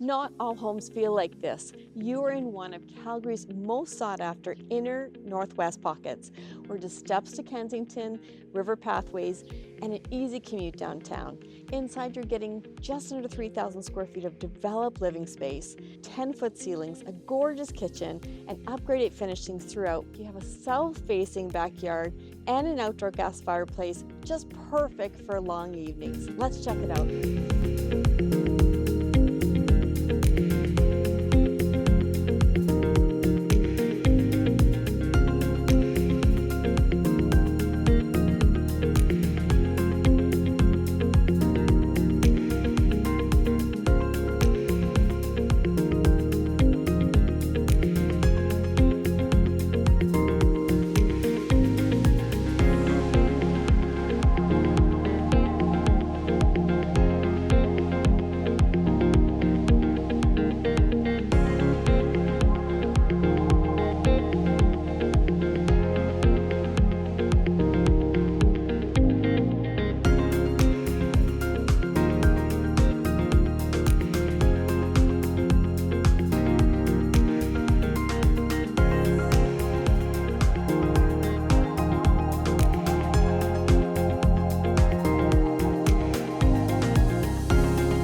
Not all homes feel like this. You are in one of Calgary's most sought after inner northwest pockets, where just steps to Kensington, river pathways, and an easy commute downtown. Inside, you're getting just under 3,000 square feet of developed living space, 10-foot ceilings, a gorgeous kitchen, and upgraded finishings throughout. You have a south-facing backyard and an outdoor gas fireplace, just perfect for long evenings. Let's check it out.